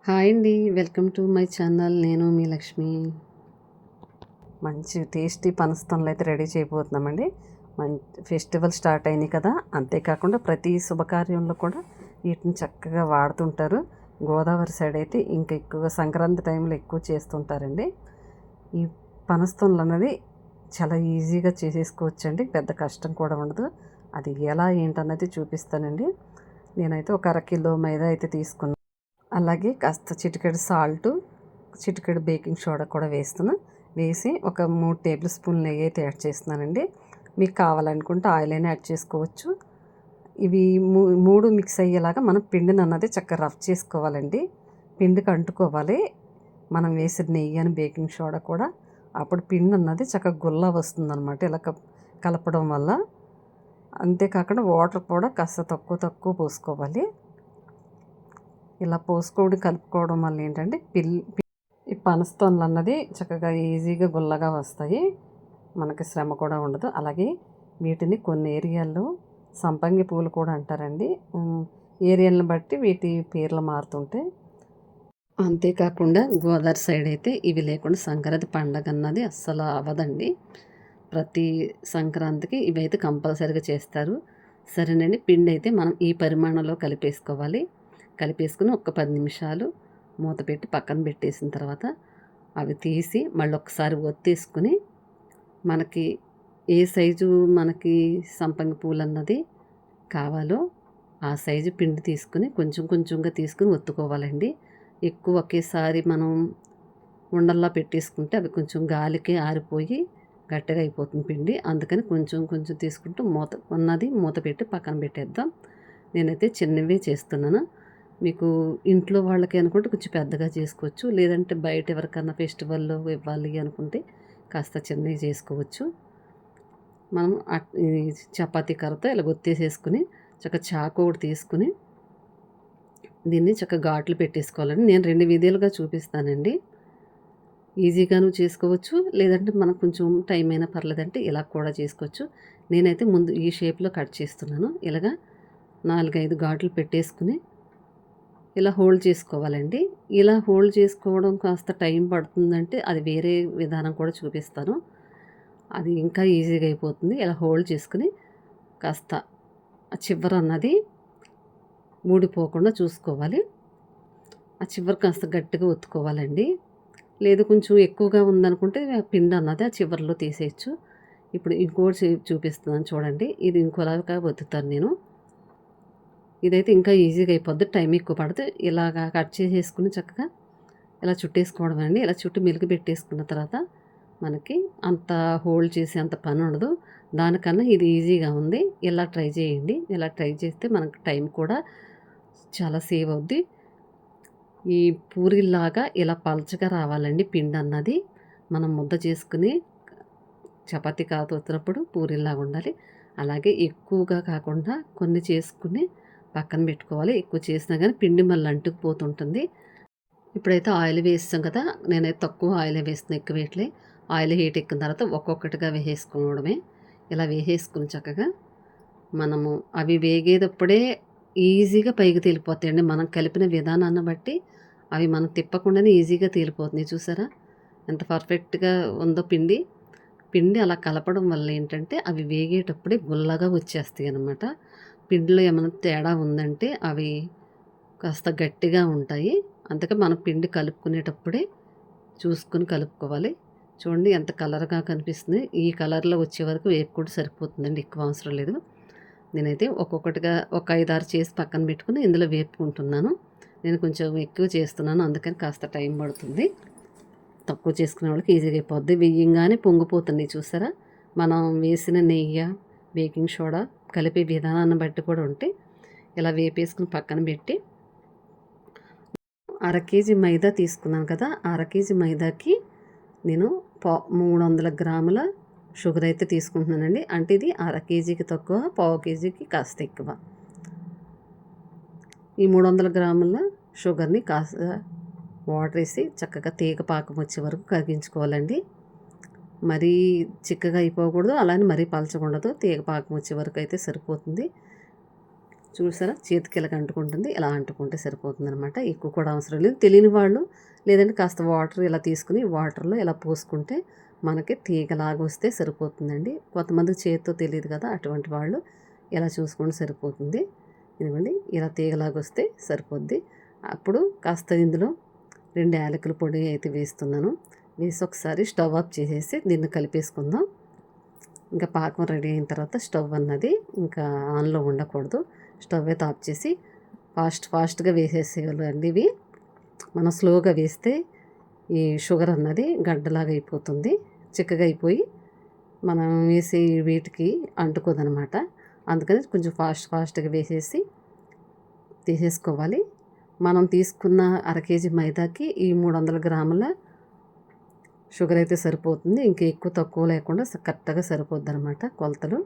Hi అండి. Welcome to my channel. నేను మీ లక్ష్మి. మంచి టేస్టీ పనస్తోనలు అయితే రెడీ చేయబోతున్నామండి. ఫెస్టివల్ స్టార్ట్ అయినాయి కదా, అంతేకాకుండా ప్రతి శుభకార్యంలో కూడా వీటిని చక్కగా వాడుతుంటారు. గోదావరి సైడ్ అయితే ఇంకా ఎక్కువగా సంక్రాంతి టైంలో ఎక్కువ చేస్తుంటారండి. ఈ పనస్తోనలు అన్నది చాలా ఈజీగా చేసేసుకోవచ్చండి, పెద్ద కష్టం కూడా ఉండదు. అది ఎలా ఏంటన్నది చూపిస్తానండి. నేనైతే ఒక అరకిలో మైదా అయితే తీసుకున్నాను. అలాగే కాస్త చిటికెడు సాల్టు, చిటికెడు బేకింగ్ సోడా కూడా వేసి ఒక 3 టేబుల్ స్పూన్లు నెయ్యి అయితే యాడ్ చేస్తున్నానండి. మీకు కావాలనుకుంటే ఆయిల్ అయినా యాడ్ చేసుకోవచ్చు. ఇవి మూడు మిక్స్ అయ్యేలాగా మనం పిండిని అన్నది చక్కగా రఫ్ చేసుకోవాలండి. పిండికి అంటుకోవాలి మనం వేసిన నెయ్యి అని బేకింగ్ సోడా కూడా. అప్పుడు పిండి అన్నది చక్కగా గుల్ల వస్తుందన్నమాట ఇలా కలపడం వల్ల. అంతేకాకుండా వాటర్ కూడా కాస్త తక్కువ పోసుకోవాలి. ఇలా కలుపుకోవడం వల్ల ఏంటంటే ఈ పనస్తోనలు అన్నది చక్కగా ఈజీగా గుల్లగా వస్తాయి, మనకి శ్రమ కూడా ఉండదు. అలాగే వీటిని కొన్ని ఏరియాల్లో సంపంగి పూలు కూడా అంటారండి. ఏరియాలను బట్టి వీటి పేర్లు మారుతుంటాయి. అంతేకాకుండా గోదావరి సైడ్ అయితే ఇవి లేకుండా సంక్రాంతి పండగ అన్నది అస్సలు అవ్వదండి. ప్రతి సంక్రాంతికి ఇవైతే కంపల్సరీగా చేస్తారు. సరేనండి, పిండి అయితే మనం ఈ పరిమాణంలో కలిపేసుకుని ఒక 10 నిమిషాలు మూత పెట్టి పక్కన పెట్టేసిన తర్వాత అవి తీసి మళ్ళీ ఒకసారి ఒత్తేసుకుని మనకి ఏ సైజు మనకి సంపంగి పూలు అన్నది కావాలో ఆ సైజు పిండి తీసుకుని కొంచెంగా తీసుకుని ఒత్తుకోవాలండి. ఎక్కువ ఒకేసారి మనం ఉండల్లా పెట్టేసుకుంటే అవి కొంచెం గాలికి ఆరిపోయి గట్టిగా అయిపోతుంది పిండి. అందుకని కొంచెం తీసుకుంటూ మూత పెట్టి పక్కన పెట్టేద్దాం. నేనైతే చిన్నవే చేస్తున్నాను. మీకు ఇంట్లో వాళ్ళకి అనుకుంటే కొంచెం పెద్దగా చేసుకోవచ్చు, లేదంటే బయట ఎవరికన్నా ఫెస్టివల్లో ఇవ్వాలి అనుకుంటే కాస్త చిన్నవి చేసుకోవచ్చు. మనం చపాతీ కర్రతో ఇలా ఒత్తేసేసుకుని చక్కగా చాకు ఒకటి తీసుకుని దీన్ని చక్కగా ఘాట్లు పెట్టేసుకోవాలండి. నేను 2 విధాలుగా చూపిస్తానండి. ఈజీగాను చేసుకోవచ్చు, లేదంటే మనకు కొంచెం టైం అయినా పర్లేదంటే ఇలా కూడా చేసుకోవచ్చు. నేనైతే ముందు ఈ షేప్లో కట్ చేస్తున్నాను. ఇలాగా 4-5 ఘాట్లు పెట్టేసుకుని ఇలా హోల్డ్ చేసుకోవాలండి. ఇలా హోల్డ్ చేసుకోవడం కాస్త టైం పడుతుందంటే అది వేరే విధానం కూడా చూపిస్తాను, అది ఇంకా ఈజీగా అయిపోతుంది. ఇలా హోల్డ్ చేసుకుని కాస్త ఆ చివర అన్నది ఊడిపోకుండా చూసుకోవాలి. ఆ చివరి కాస్త గట్టిగా ఒత్తుకోవాలండి. లేదు కొంచెం ఎక్కువగా ఉందనుకుంటే పిండి అన్నది ఆ చివరిలో తీసేయచ్చు. ఇప్పుడు ఇంకోటి చూపిస్తున్నాను చూడండి. ఇది ఇంకోలాగా ఒత్తుతాను నేను. ఇదైతే ఇంకా ఈజీగా అయిపోద్ది, టైం ఎక్కువ పడుతుంది. ఇలాగా కట్ చేసేసుకుని చక్కగా ఇలా చుట్టేసుకోవడం అండి. ఇలా చుట్టూ మెలికి పెట్టేసుకున్న తర్వాత మనకి అంత హోల్డ్ చేసే అంత పని ఉండదు. దానికన్నా ఇది ఈజీగా ఉంది. ఇలా ట్రై చేయండి. ఇలా ట్రై చేస్తే మనకు టైం కూడా చాలా సేవ్ అవుద్ది. ఈ పూరీలాగా ఇలా పలచగా రావాలండి పిండి అన్నది. మనం ముద్ద చేసుకుని చపాతీ కాతుతున్నప్పుడు పూరీలాగా ఉండాలి. అలాగే ఎక్కువగా కాకుండా కొన్ని చేసుకుని పక్కన పెట్టుకోవాలి. ఎక్కువ చేసినా కానీ పిండి మళ్ళీ అంటుకుపోతుంటుంది. ఇప్పుడైతే ఆయిల్ వేస్తాం కదా, నేనైతే తక్కువ ఆయిల్ వేస్తున్నాను, ఎక్కువ వేయట్లే. ఆయిల్ హీట్ ఎక్కిన తర్వాత ఒక్కొక్కటిగా వేసేసుకోవడమే. ఇలా వేసేసుకుని చక్కగా మనము అవి వేగేటప్పుడే ఈజీగా పైకి తేలిపోతాయండి. మనం కలిపిన విధానాన్ని బట్టి అవి మనం తిప్పకుండానే ఈజీగా తేలిపోతుంది. చూసారా ఎంత పర్ఫెక్ట్గా ఉందో పిండి అలా కలపడం వల్ల ఏంటంటే అవి వేగేటప్పుడే గుల్లగా వచ్చేస్తాయి అన్నమాట. పిండిలో ఏమైనా తేడా ఉందంటే అవి కాస్త గట్టిగా ఉంటాయి. అందుకే మనం పిండి కలుపుకునేటప్పుడే చూసుకుని కలుపుకోవాలి. చూడండి ఎంత కలర్గా కనిపిస్తుంది. ఈ కలర్లో వచ్చే వరకు వేపుకుంటే సరిపోతుందండి, ఎక్కువ అవసరం లేదు. నేనైతే ఒక్కొక్కటిగా ఒక 5-6 చేసి పక్కన పెట్టుకుని ఇందులో వేపుకుంటున్నాను. నేను కొంచెం ఎక్కువ చేస్తున్నాను, అందుకని కాస్త టైం పడుతుంది. తక్కువ చేసుకునే వాళ్ళకి ఈజీగా అయిపోద్ది. వెయ్యంగానే పొంగిపోతుంది చూసారా. మనం వేసిన నెయ్యి, బేకింగ్ సోడా కలిపే విధానాన్ని బట్టి కూడా ఉంటే ఇలా వేపేసుకుని పక్కన పెట్టి 1/2 కేజీ మైదా తీసుకున్నాను కదా, 1/2 కేజీ మైదాకి నేను 300 గ్రాముల షుగర్ అయితే తీసుకుంటున్నానండి. అంటే ఇది 1/2 కేజీకి తక్కువ, 1/2 కేజీకి కాస్త ఎక్కువ. ఈ 300 గ్రాముల షుగర్ని కాస్త వాటర్ వేసి చక్కగా తీగ పాకం వచ్చే వరకు కరిగించుకోవాలండి. మరీ చిక్కగా అయిపోకూడదు, అలానే మరీ పలచకూడదు. తీగ పాకం వచ్చే వరకు అయితే సరిపోతుంది. చూసారా చేతికి ఇలా అంటుకుంటుంది, ఇలా అంటుకుంటే సరిపోతుంది అనమాట. ఎక్కువ కూడా అవసరం లేదు. తెలియని వాళ్ళు లేదంటే కాస్త వాటర్ ఇలా తీసుకుని వాటర్లో ఇలా పోసుకుంటే మనకి తీగలాగా వస్తే సరిపోతుందండి. కొంతమందికి చేతితో తెలియదు కదా, అటువంటి వాళ్ళు ఇలా చూసుకుంటే సరిపోతుంది. ఇదిగోండి ఇలా తీగలాగా వస్తే సరిపోద్ది. అప్పుడు కాస్త ఇందులో 2 యాలకుల పొడి అయితే వేస్తున్నాను. వేసి ఒకసారి స్టవ్ ఆఫ్ చేసేసి దీన్ని కలిపేసుకుందాం. ఇంకా పాకం రెడీ అయిన తర్వాత స్టవ్ అన్నది ఇంకా ఆన్లో ఉండకూడదు. స్టవ్ అయితే ఆఫ్ చేసి ఫాస్ట్గా వేసేసేయాలండి. ఇవి మనం స్లోగా వేస్తే ఈ షుగర్ అన్నది గడ్డలాగా అయిపోతుంది, చిక్కగా అయిపోయి మనం వేసే వీటికి అంటుకోదనమాట. అందుకని కొంచెం ఫాస్ట్గా వేసేసి తీసేసుకోవాలి. మనం తీసుకున్న 1/2 కేజీ మైదాకి ఈ 300 గ్రాముల షుగర్ అయితే సరిపోతుంది. ఇంకా ఎక్కువ తక్కువ లేకుండా కరెక్ట్గా సరిపోద్ది అనమాట కొలతలు.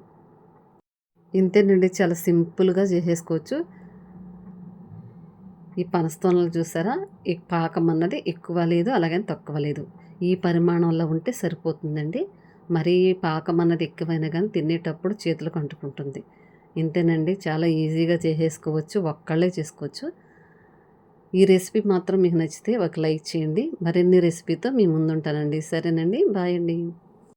ఇంతేనండి, చాలా సింపుల్గా చేసేసుకోవచ్చు. ఈ పనస్తోనలు చూసారా, ఈ పాకం అన్నది ఎక్కువ లేదు, అలాగని తక్కువ లేదు. ఈ పరిమాణంలో ఉంటే సరిపోతుందండి. మరీ పాకం అన్నది ఎక్కువైనా కానీ తినేటప్పుడు చేతులకు అంటుకుంటుంది. ఇంతేనండి, చాలా ఈజీగా చేసేసుకోవచ్చు, ఒక్కళ్ళే చేసుకోవచ్చు. ఈ రెసిపీ మాత్రం మీకు నచ్చితే ఒక లైక్ చేయండి. మరిన్ని రెసిపీతో మీ ముందుంటానండి. సరేనండి, బాయ్ అండి.